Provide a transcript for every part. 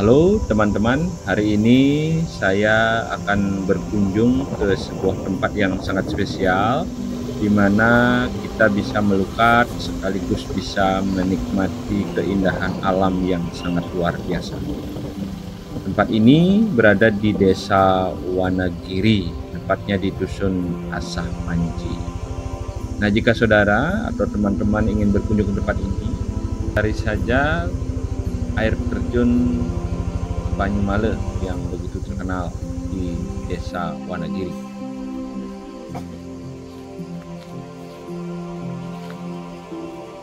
Halo teman-teman, hari ini saya akan berkunjung ke sebuah tempat yang sangat spesial, di mana kita bisa melukat sekaligus bisa menikmati keindahan alam yang sangat luar biasa. Tempat ini berada di Desa Wanagiri, tepatnya di Dusun Asah Panji. Nah, jika saudara atau teman-teman ingin berkunjung ke tempat ini, cari saja air terjun Banyumale yang begitu terkenal di Desa Wanagiri.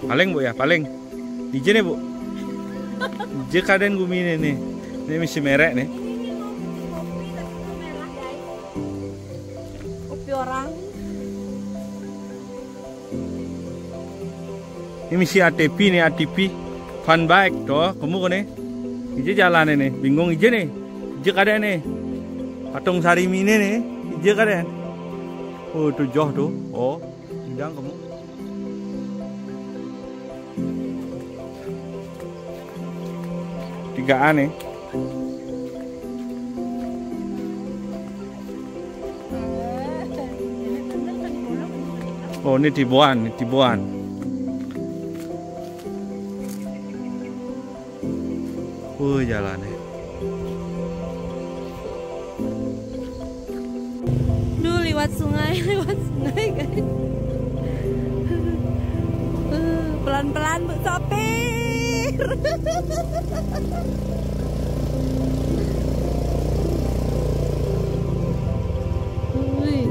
Paling bu ya, paling DJ nih bu. DJ kaden gumi nih, ini misi merek nih. Kopi orang. Ini misi ATP nih, ATP fun bike toh, kamu kan nih. Ije jalan nih, bingung ije nih. Ije kada nih. Patung sari mini nih, ije kada. Oh, tuh jauh tuh. Oh, hidang kamu. Tigaan nih. Oh, ini Tibuan, ini Tibuan. Jalannya. Duh, lewat sungai guys. Pelan-pelan bu sopir. Wih,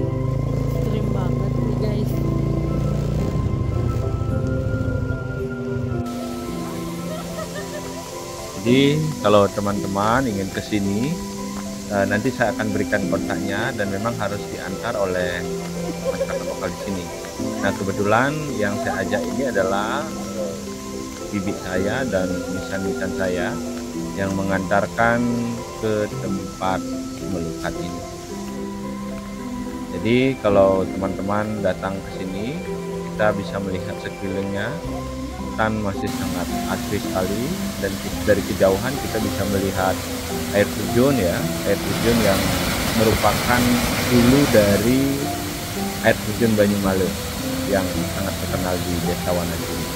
keren banget nih guys. Jadi kalau teman-teman ingin ke sini, nanti saya akan berikan kontaknya dan memang harus diantar oleh masyarakat lokal di sini. Nah, kebetulan yang saya ajak ini adalah bibi saya dan nisan-nisan saya yang mengantarkan ke tempat melukat ini. Jadi kalau teman-teman datang ke sini, kita bisa melihat sekelilingnya. Hutan masih sangat asri sekali, dan dari kejauhan kita bisa melihat air terjun ya, air terjun yang merupakan hulu dari air terjun Banyumale yang sangat terkenal di Desa Wanagiri.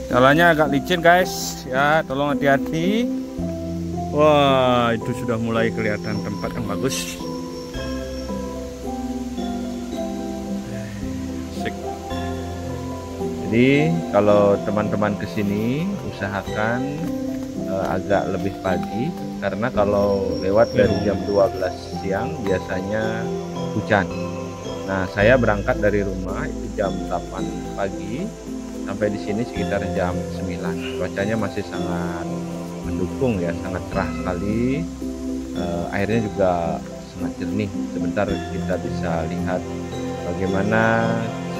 Jalannya agak licin guys ya, tolong hati-hati. Wah, itu sudah mulai kelihatan tempat yang bagus. Asik. Jadi kalau teman-teman kesini usahakan agak lebih pagi, karena kalau lewat dari jam 12 siang biasanya hujan. Nah, saya berangkat dari rumah itu jam 8 pagi, sampai di sini sekitar jam 9. Cuacanya masih sangat mendukung ya, sangat cerah sekali. Airnya juga sangat jernih. Sebentar kita bisa lihat bagaimana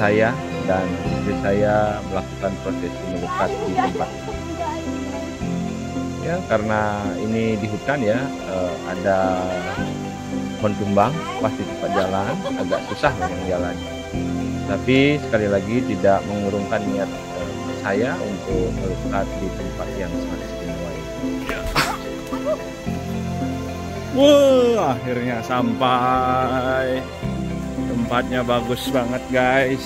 saya dan istri saya melakukan prosesi melukat di tempat ya, karena ini di hutan ya, ada pohon tumbang pas di tempat jalan, agak susah memang jalan. Tapi sekali lagi tidak mengurungkan niat saya untuk melukat di tempat yang sangat istimewa ini. Wah, akhirnya sampai. Tempatnya bagus banget guys.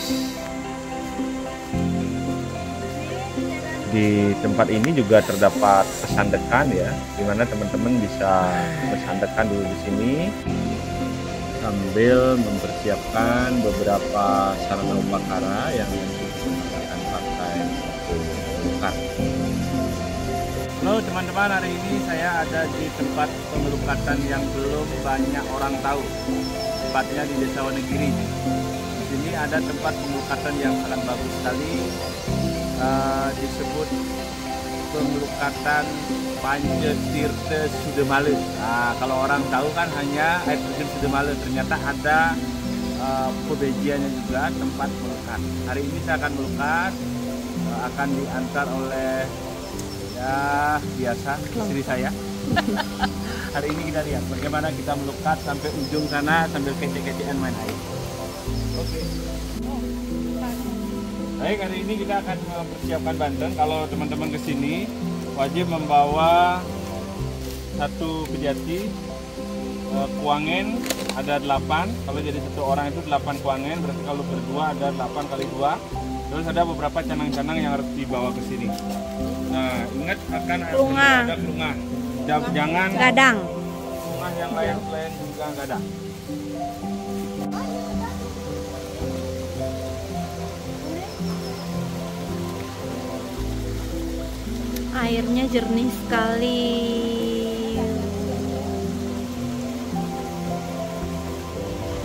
Di tempat ini juga terdapat pesandekan ya, di mana teman-teman bisa bersandekan dulu di sini sambil mempersiapkan beberapa sarana upakara yang nanti akan pakai untuk melukar. Halo teman-teman, hari ini saya ada di tempat pemelukatan yang belum banyak orang tahu, tepatnya di Desa Wonogiri. Di sini ada tempat pemelukatan yang sangat bagus sekali, disebut pemelukatan Pancetirta Sudemale. Nah, kalau orang tahu kan hanya air terjun Sudemale, ternyata ada pebejiannya juga, tempat melukat. Hari ini saya akan melukat, akan diantar oleh ya biasa istri saya. Hari ini kita lihat bagaimana kita melukat sampai ujung sana sambil kece-kecean main air. Oke. Baik, hari ini kita akan mempersiapkan bandeng. Kalau teman-teman kesini wajib membawa satu pejati, kuangen ada 8. Kalau jadi satu orang itu 8 kuangen, berarti kalau berdua ada 8 kali 2. Terus ada beberapa canang-canang yang harus dibawa ke sini. Nah, ingat akan ada kelungah. Jangan Gadang. kelungah yang lain juga gadang. Airnya jernih sekali.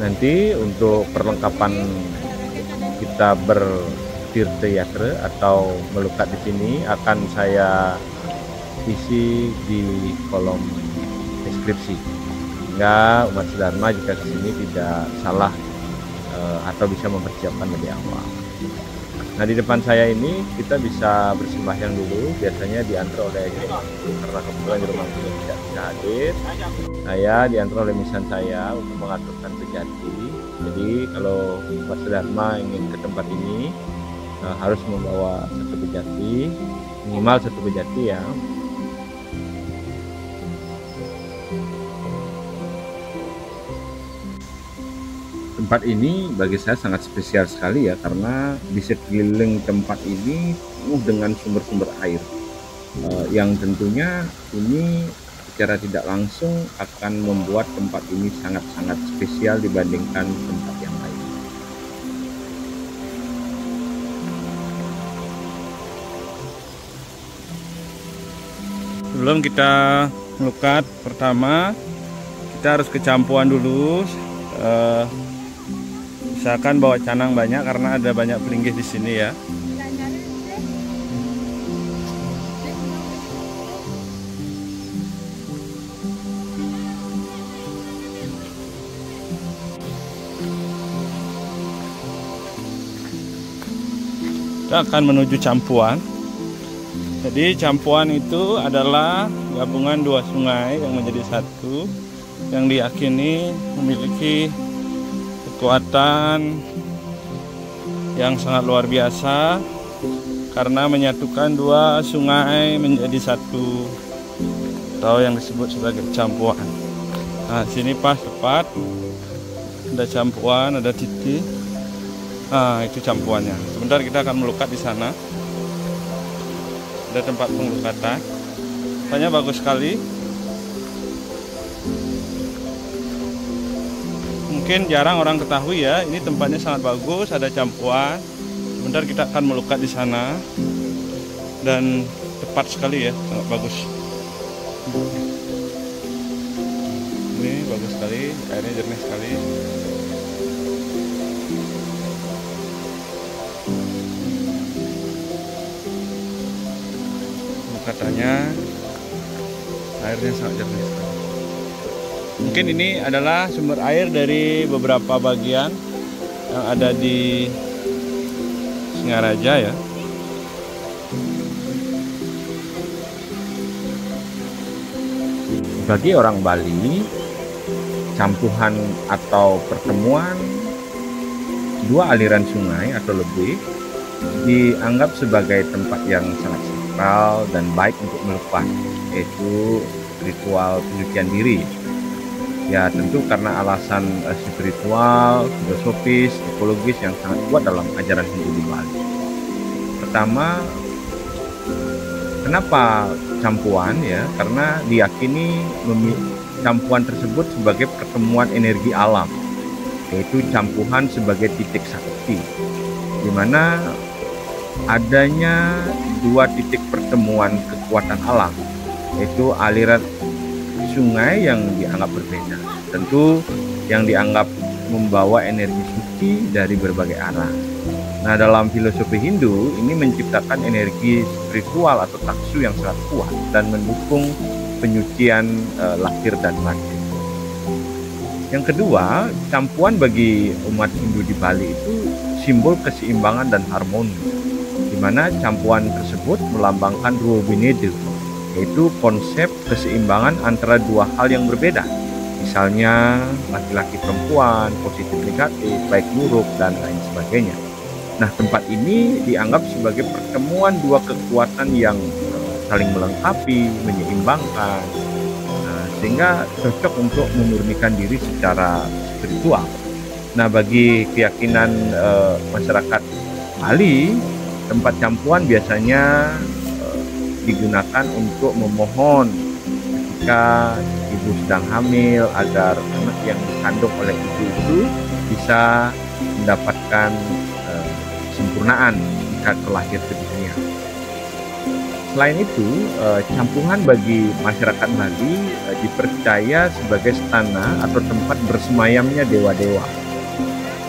Nanti untuk perlengkapan kita bertirta yatra atau melukat di sini akan saya isi di kolom deskripsi, sehingga umat sedharma jika kesini tidak salah atau bisa mempersiapkan lebih awal. Nah, di depan saya ini kita bisa bersembahyang dulu, biasanya diantar oleh Jurumangku, karena kebetulan Jurumangku tidak bisa hadir. Saya diantar oleh misan saya untuk mengaturkan pejati. Jadi kalau umat sedharma ingin ke tempat ini harus membawa satu pejati, minimal satu pejati ya. Tempat ini bagi saya sangat spesial sekali ya, karena di sekeliling tempat ini penuh dengan sumber-sumber air yang tentunya ini secara tidak langsung akan membuat tempat ini sangat-sangat spesial dibandingkan tempat yang lain. Sebelum kita melukat, pertama kita harus kecampuan dulu. Misalkan bawa canang banyak karena ada banyak pelinggih di sini ya. Kita akan menuju campuan. Jadi campuan itu adalah gabungan dua sungai yang menjadi satu, yang diyakini memiliki kekuatan yang sangat luar biasa karena menyatukan dua sungai menjadi satu, atau yang disebut sebagai campuan. Nah, sini pas tepat ada campuan, ada titik. Nah, itu campuannya. Sebentar kita akan melukat di sana. Ada tempat pengelukatan. Tempatnya bagus sekali. Mungkin jarang orang ketahui ya, ini tempatnya sangat bagus, ada campuan. Sebentar kita akan melukat di sana, dan tepat sekali ya, sangat bagus. Ini bagus sekali, airnya jernih sekali. Lukatannya, airnya sangat jernih sekali. Mungkin ini adalah sumber air dari beberapa bagian yang ada di Singaraja ya. Bagi orang Bali, campuhan atau pertemuan dua aliran sungai atau lebih dianggap sebagai tempat yang sangat sakral dan baik untuk melukat, yaitu ritual pencucian diri. Ya tentu karena alasan spiritual, filosofis, ekologis yang sangat kuat dalam ajaran Hindu di Bali. Pertama, Kenapa campuan ya? Karena diyakini campuan tersebut sebagai pertemuan energi alam, yaitu campuhan sebagai titik sakti, di mana adanya dua titik pertemuan kekuatan alam, yaitu aliran sungai yang dianggap berbeda, tentu yang dianggap membawa energi suci dari berbagai arah. Nah, dalam filosofi Hindu ini menciptakan energi spiritual atau taksu yang sangat kuat dan mendukung penyucian lahir dan batin. Yang kedua, campuan bagi umat Hindu di Bali itu simbol keseimbangan dan harmoni, di mana campuan tersebut melambangkan Ruo Binede, yaitu konsep keseimbangan antara dua hal yang berbeda, misalnya laki-laki perempuan, positif negatif, baik buruk, dan lain sebagainya. Nah, tempat ini dianggap sebagai pertemuan dua kekuatan yang saling melengkapi, menyeimbangkan, sehingga cocok untuk memurnikan diri secara spiritual. Nah, bagi keyakinan masyarakat Bali, tempat campuan biasanya digunakan untuk memohon ketika ibu sedang hamil agar anak yang dikandung oleh ibu itu bisa mendapatkan kesempurnaan jika terlahir ke dunia. Selain itu, campuhan bagi masyarakat Bali dipercaya sebagai stana atau tempat bersemayamnya dewa-dewa,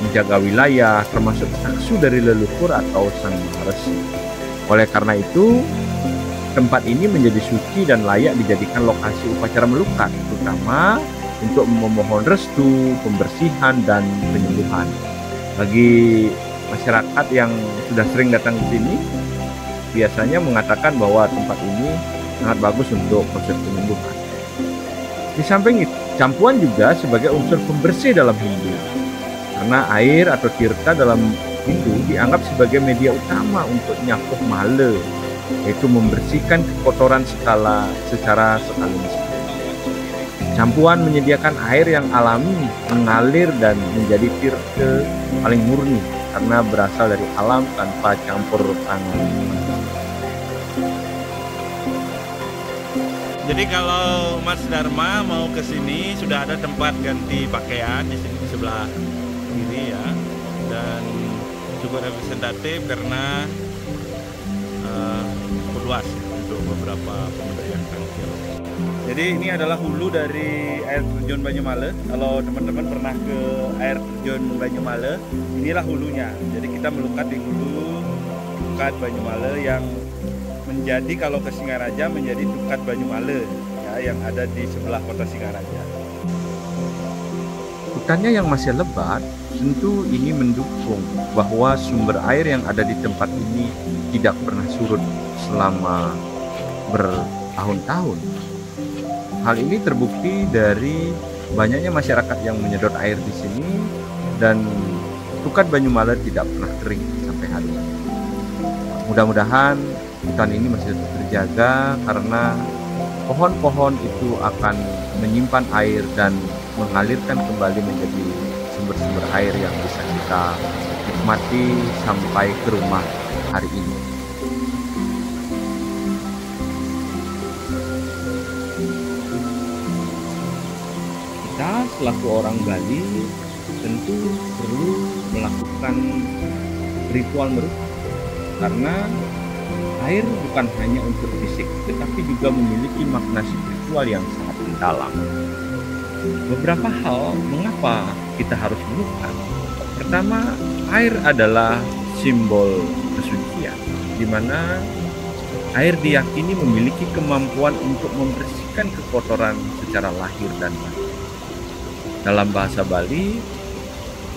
menjaga wilayah, termasuk taksu dari leluhur atau sang resi. Oleh karena itu, tempat ini menjadi suci dan layak dijadikan lokasi upacara melukat, terutama untuk memohon restu, pembersihan, dan penyembuhan. Bagi masyarakat yang sudah sering datang ke sini, biasanya mengatakan bahwa tempat ini sangat bagus untuk proses penyembuhan. Di samping itu, campuan juga sebagai unsur pembersih dalam Hindu, karena air atau tirta dalam Hindu dianggap sebagai media utama untuk nyapuh mala, yaitu membersihkan kekotoran secara sekaligus. Campuan menyediakan air yang alami, mengalir dan menjadi tirta paling murni karena berasal dari alam tanpa campur tangan. Jadi kalau Mas Dharma mau ke sini sudah ada tempat ganti pakaian di sini di sebelah kiri ya, dan cukup representatif karena luas ya, untuk beberapa pemakaian tangkil. Jadi ini adalah hulu dari air terjun Banyumala. Kalau teman-teman pernah ke air terjun Banyumala, inilah hulunya. Jadi kita melukat di hulu Tukat Banyumala yang menjadi, kalau ke Singaraja menjadi Tukat Banyumala ya, yang ada di sebelah kota Singaraja. Hutannya yang masih lebat, tentu ini mendukung bahwa sumber air yang ada di tempat ini tidak pernah surut selama bertahun-tahun. Hal ini terbukti dari banyaknya masyarakat yang menyedot air di sini dan Tukat Banyumala tidak pernah kering sampai hari ini. Mudah-mudahan hutan ini masih tetap terjaga karena pohon-pohon itu akan menyimpan air dan mengalirkan kembali menjadi sumber-sumber air yang bisa kita nikmati sampai ke rumah hari ini. Kita selaku orang Bali tentu perlu melakukan ritual merukat, karena air bukan hanya untuk fisik tetapi juga memiliki makna spiritual yang sangat mendalam. Beberapa hal mengapa kita harus melukat. Pertama, air adalah simbol kesucian, di mana air diyakini memiliki kemampuan untuk membersihkan kekotoran secara lahir dan batin. Dalam bahasa Bali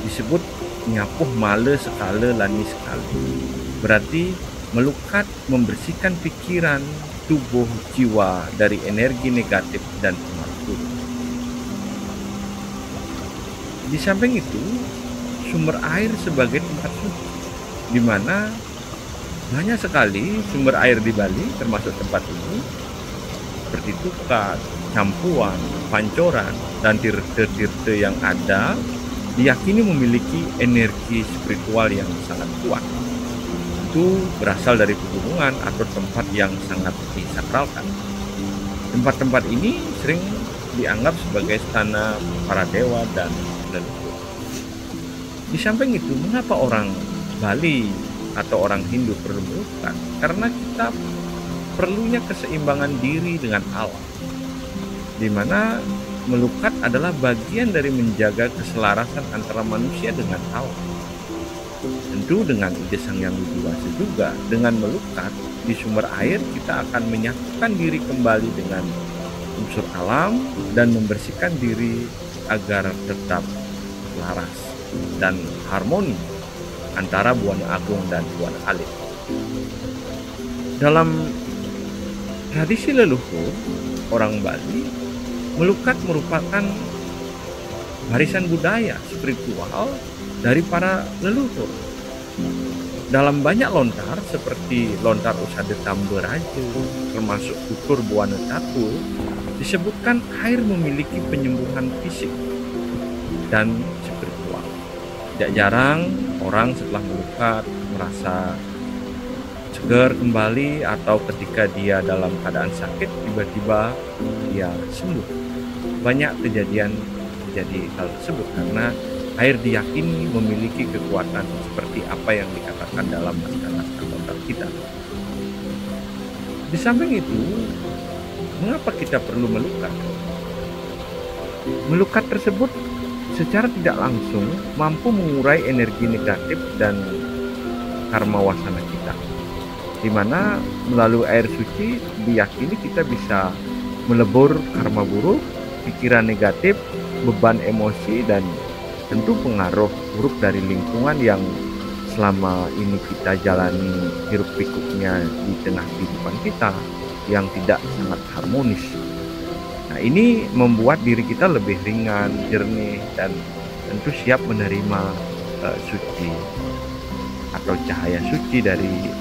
disebut nyapuh mala sekala lani sekala. Berarti melukat membersihkan pikiran, tubuh, jiwa dari energi negatif dan pengaruh. Di samping itu, sumber air sebagai tempat suci, di mana banyak sekali sumber air di Bali, termasuk tempat ini, seperti Tukat, Campuan, Pancoran, dan tirte-tirte yang ada, diyakini memiliki energi spiritual yang sangat kuat. itu berasal dari pegunungan atau tempat yang sangat disakralkan. Tempat-tempat ini sering dianggap sebagai istana para dewa dan leluhur. Di samping itu, mengapa orang Bali atau orang Hindu perlu melukat? Karena kita perlunya keseimbangan diri dengan alam, di mana melukat adalah bagian dari menjaga keselarasan antara manusia dengan alam. Tentu dengan ide Sang Hyang Widiwasa juga, dengan melukat di sumber air kita akan menyatukan diri kembali dengan unsur alam dan membersihkan diri agar tetap laras dan harmoni antara Buana Agung dan Buana Alit. Dalam tradisi leluhur orang Bali, melukat merupakan warisan budaya spiritual dari para leluhur. Dalam banyak lontar seperti lontar Usada Tamberaja, termasuk tutur Buana Tatul, disebutkan air memiliki penyembuhan fisik dan spiritual. Tidak jarang orang setelah melukat merasa segar kembali, atau ketika dia dalam keadaan sakit tiba-tiba dia sembuh. Banyak kejadian terjadi hal tersebut karena air diyakini memiliki kekuatan seperti apa yang dikatakan dalam naskah-naskah lontar kita. Di samping itu, mengapa kita perlu melukat? Melukat tersebut secara tidak langsung mampu mengurai energi negatif dan karma wasana kita, di mana melalui air suci diyakini kita bisa melebur karma buruk, pikiran negatif, beban emosi, dan tentu pengaruh buruk dari lingkungan yang selama ini kita jalani hiruk pikuknya di tengah kehidupan kita yang tidak sangat harmonis. Nah, ini membuat diri kita lebih ringan, jernih, dan tentu siap menerima suci atau cahaya suci dari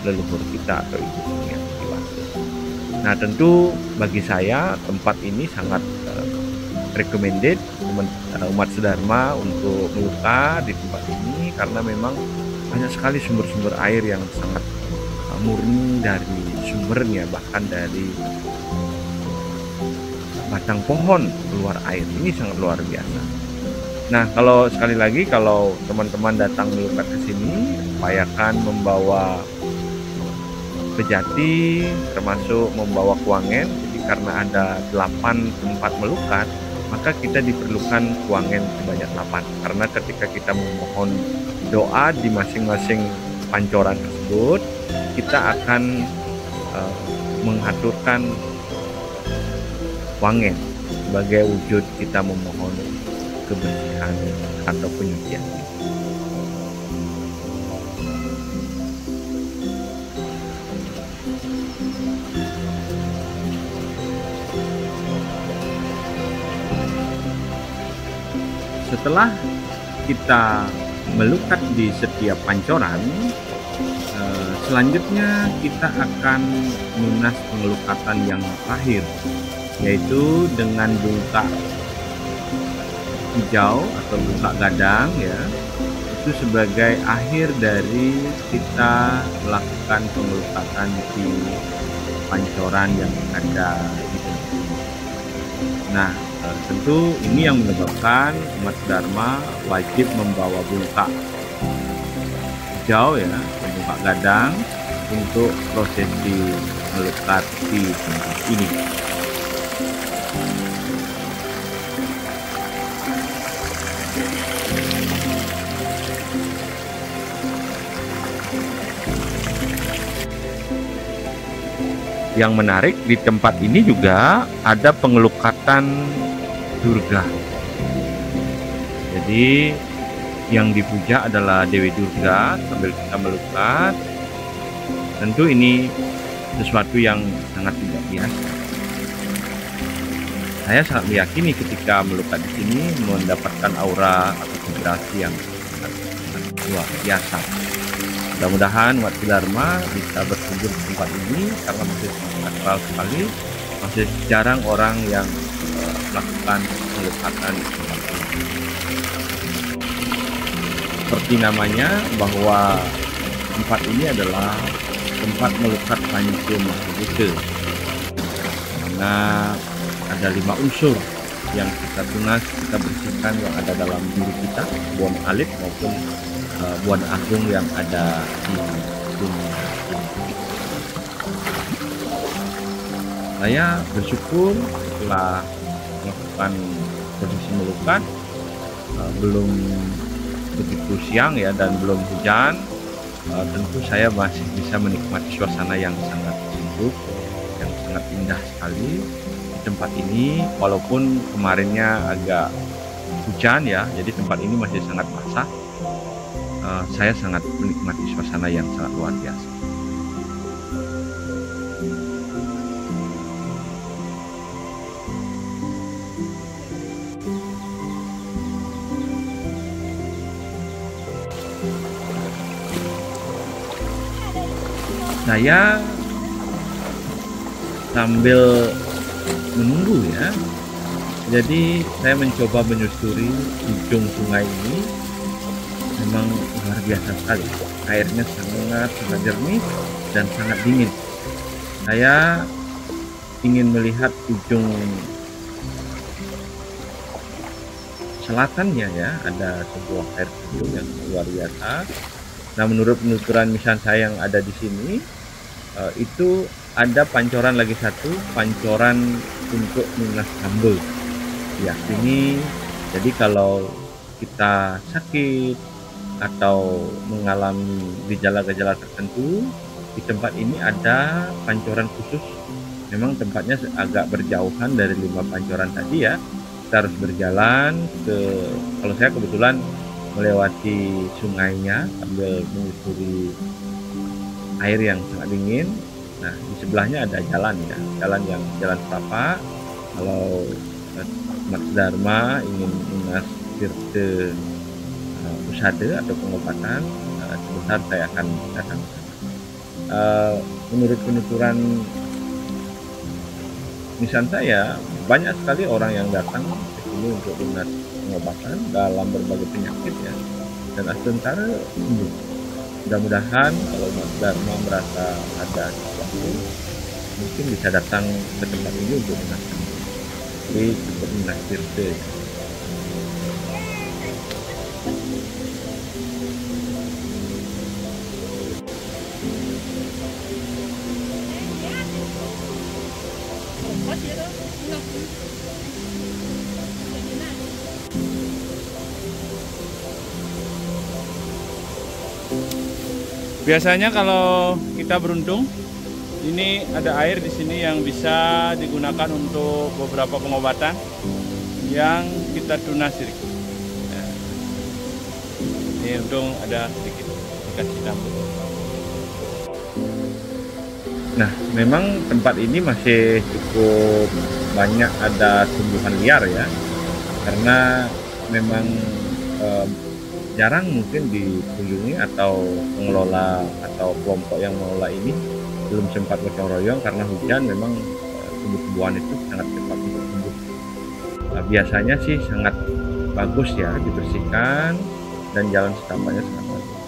leluhur kita atau Ibu Sang Hyang Widiwasa. Nah, tentu bagi saya tempat ini sangat recommended umat sedharma untuk melukat di tempat ini, karena memang banyak sekali sumber-sumber air yang sangat murni dari sumbernya, bahkan dari batang pohon keluar air. Ini sangat luar biasa. Nah, kalau sekali lagi kalau teman-teman datang melukat ke sini, upayakan membawa pejati, termasuk membawa kuangen. Jadi karena ada 8 tempat melukat, maka kita diperlukan kuangen sebanyak 8. Karena ketika kita memohon doa di masing-masing pancoran tersebut, kita akan mengaturkan kuangen sebagai wujud kita memohon kebersihan atau penyucian. Setelah kita melukat di setiap pancoran, selanjutnya kita akan lunas pengelukatan yang terakhir, yaitu dengan bungkak hijau atau bungkak gadang, ya. Itu sebagai akhir dari kita melakukan pengelukatan di pancoran yang ada di sini. Nah, tentu ini yang menyebabkan umat Dharma wajib membawa bungkak hijau, ya, bungkak gadang untuk prosesi melukat di tempat ini. Yang menarik di tempat ini juga ada pengelukatan Durga. Jadi yang dipuja adalah Dewi Durga sambil kita melukat. Tentu ini sesuatu yang sangat tidak biasa. Saya sangat meyakini ketika melukat di sini mendapatkan aura atau vibrasi yang sangat luar biasa. Mudah-mudahan umat Dharma bisa berkunjung ke tempat ini karena masih sakral sekali, masih jarang orang yang melakukan pelukatan di tempat ini. Seperti namanya, bahwa tempat ini adalah tempat melukat Panjim Buddha, karena ada 5 unsur yang kita tunas, kita bersihkan yang ada dalam diri kita, buan alit maupun buan agung yang ada di dunia ini. Saya bersyukur setelah melakukan prosesi melukat, belum begitu siang ya dan belum hujan, tentu saya masih bisa menikmati suasana yang sangat sejuk, yang sangat indah sekali di tempat ini. Walaupun kemarinnya agak hujan ya, jadi tempat ini masih sangat basah. Saya sangat menikmati suasana yang sangat luar biasa. Saya sambil menunggu ya, jadi saya mencoba menyusuri ujung sungai ini. Memang luar biasa sekali, airnya sangat jernih dan sangat dingin. Saya ingin melihat ujung selatannya ya, ada sebuah air terjun yang luar biasa. Nah, menurut penuturan misan saya yang ada di sini, itu ada pancoran lagi satu, pancoran untuk Minas Tambul. Ya, ini jadi kalau kita sakit atau mengalami gejala-gejala tertentu, di tempat ini ada pancoran khusus. Memang tempatnya agak berjauhan dari 5 pancoran tadi ya. Kita harus berjalan kalau saya kebetulan melewati sungainya sambil menyusuri air yang sangat dingin. Nah, di sebelahnya ada jalan ya, jalan setapak. Kalau Mas Dharma ingin Mas Tirte usada atau pengobatan, sebentar saya akan datang. Menurut penuturan misan saya, banyak sekali orang yang datang ke sini untuk dinas pengobatan dalam berbagai penyakit ya, dan sementara sembuh. Mudah-mudahan kalau Mas Dharma merasa ada sesuatu, mungkin bisa datang ke tempat ini untuk dinas. Jadi cukup Minas Tirte. Biasanya kalau kita beruntung, ini ada air di sini yang bisa digunakan untuk beberapa pengobatan yang kita tunasir. Ya. Ini untung ada sedikit dikasih campur. Nah, memang tempat ini masih cukup banyak ada tumbuhan liar ya, karena memang jarang mungkin dikunjungi, atau pengelola atau kelompok yang mengelola ini belum sempat gotong royong karena hujan. Memang tumbuh-tumbuhan itu sangat cepat untuk tumbuh. Biasanya sih sangat bagus ya, dibersihkan dan jalan setapaknya sangat bagus.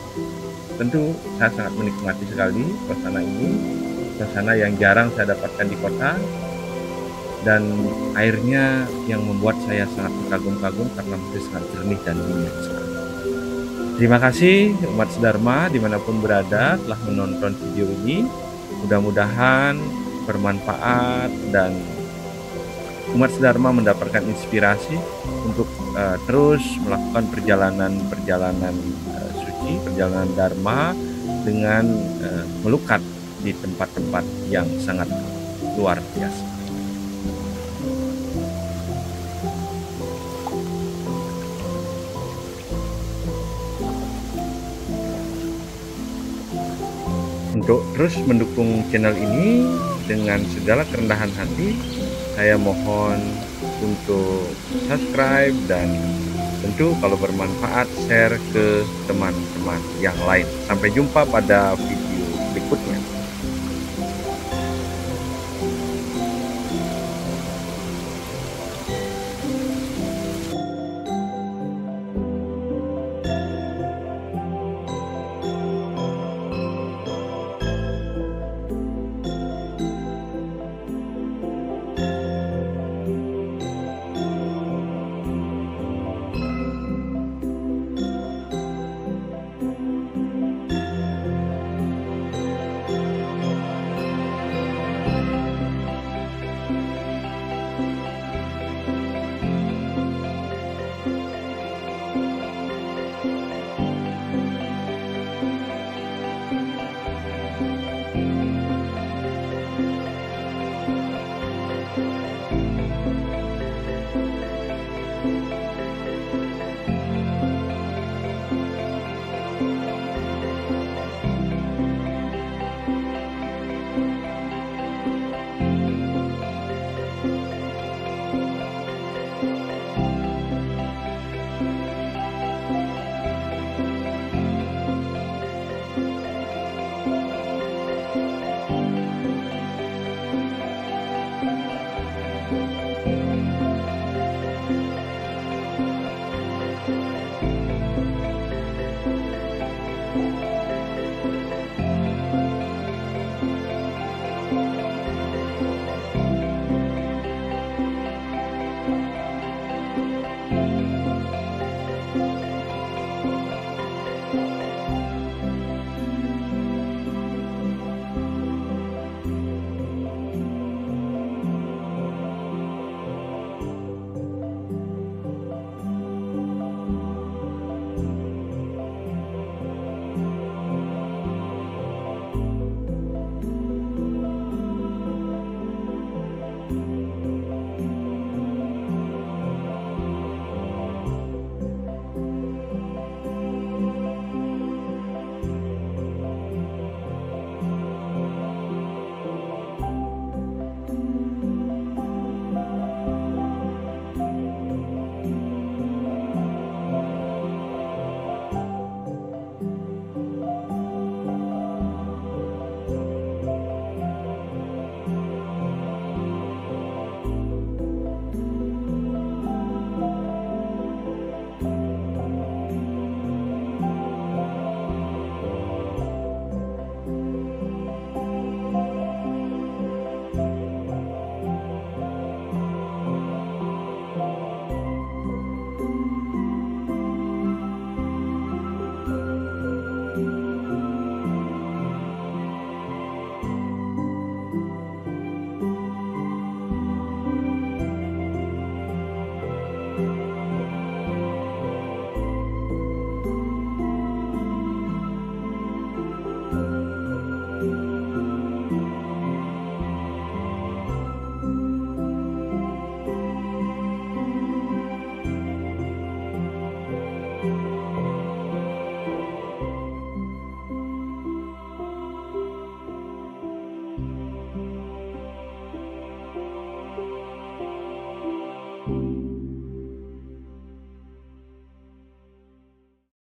Tentu saya sangat menikmati sekali suasana ini, suasana yang jarang saya dapatkan di kota, dan airnya yang membuat saya sangat kagum-kagum karena masih sangat jernih dan dingin sekali. Terima kasih umat Dharma dimanapun berada telah menonton video ini. Mudah-mudahan bermanfaat dan umat Dharma mendapatkan inspirasi untuk terus melakukan perjalanan suci, perjalanan Dharma dengan melukat di tempat-tempat yang sangat luar biasa. Untuk terus mendukung channel ini dengan segala kerendahan hati, saya mohon untuk subscribe dan tentu kalau bermanfaat share ke teman-teman yang lain. Sampai jumpa pada video berikutnya.